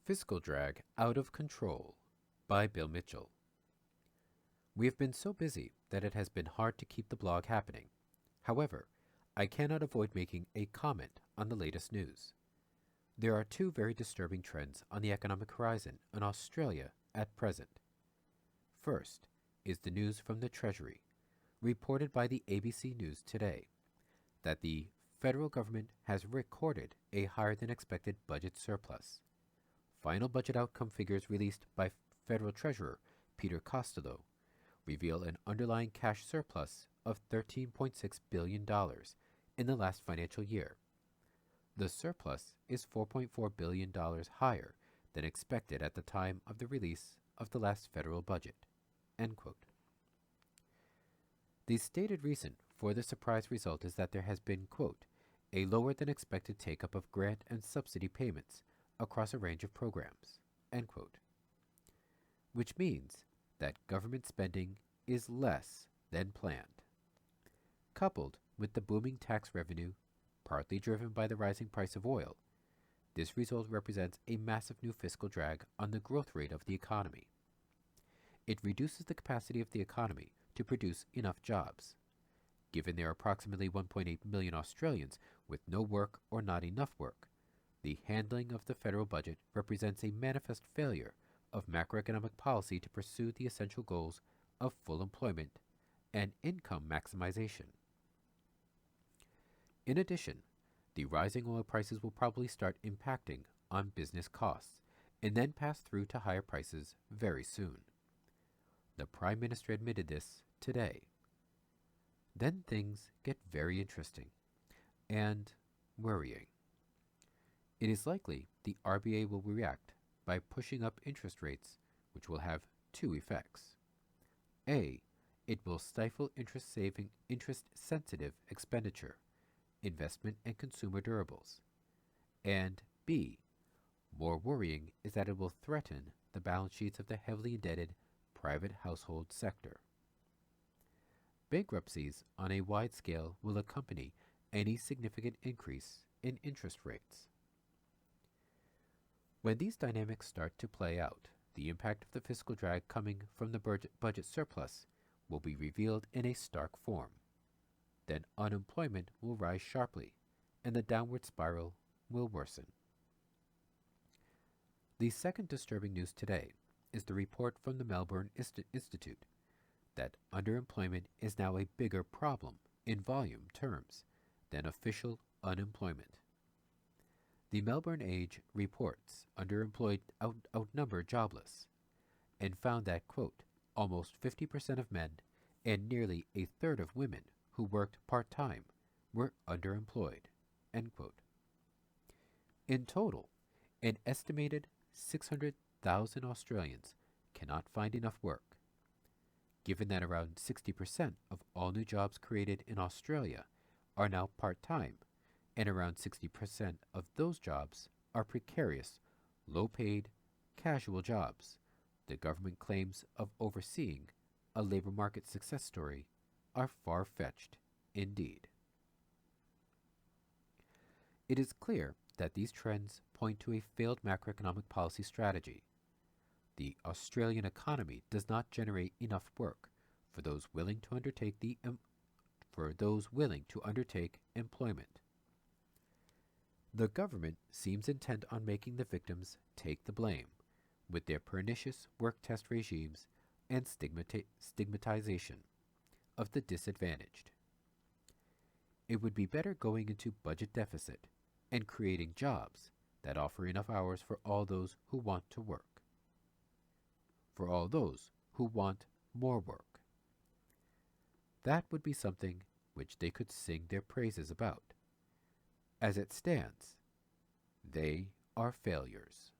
Fiscal Drag Out of Control by Bill Mitchell. We have been so busy that it has been hard to keep the blog happening. However, I cannot avoid making a comment on the latest news. There are two very disturbing trends on the economic horizon in Australia at present. First is the news from the Treasury, reported by the ABC News today, that the federal government has recorded a higher than expected budget surplus. Final budget outcome figures released by Federal Treasurer Peter Costello reveal an underlying cash surplus of $13.6 billion in the last financial year. The surplus is $4.4 billion higher than expected at the time of the release of the last federal budget. End quote. The stated reason for the surprise result is that there has been, quote, a lower than expected take-up of grant and subsidy payments across a range of programs, end quote. Which means that government spending is less than planned. Coupled with the booming tax revenue, partly driven by the rising price of oil, this result represents a massive new fiscal drag on the growth rate of the economy. It reduces the capacity of the economy to produce enough jobs. Given there are approximately 1.8 million Australians with no work or not enough work, the handling of the federal budget represents a manifest failure of macroeconomic policy to pursue the essential goals of full employment and income maximization. In addition, the rising oil prices will probably start impacting on business costs and then pass through to higher prices very soon. The Prime Minister admitted this today. Then things get very interesting and worrying. It is likely the RBA will react by pushing up interest rates, which will have two effects. A. It will stifle interest-sensitive expenditure, investment and consumer durables. And B. More worrying is that it will threaten the balance sheets of the heavily indebted private household sector. Bankruptcies on a wide scale will accompany any significant increase in interest rates. When these dynamics start to play out, the impact of the fiscal drag coming from the budget surplus will be revealed in a stark form. Then unemployment will rise sharply, and the downward spiral will worsen. The second disturbing news today is the report from the Melbourne Institute that underemployment is now a bigger problem in volume terms than official unemployment. The Melbourne Age reports underemployed outnumber jobless and found that, quote, almost 50% of men and nearly a third of women who worked part-time were underemployed, end quote. In total, an estimated 600,000 Australians cannot find enough work. Given that around 60% of all new jobs created in Australia are now part-time, and around 60% of those jobs are precarious, low-paid, casual jobs, the government claims of overseeing a labor market success story are far-fetched indeed. It is clear that these trends point to a failed macroeconomic policy strategy. The Australian economy does not generate enough work for those willing to undertake employment. The government seems intent on making the victims take the blame with their pernicious work test regimes and stigmatization of the disadvantaged. It would be better going into budget deficit and creating jobs that offer enough hours for all those who want to work, for all those who want more work. That would be something which they could sing their praises about. As it stands, they are failures.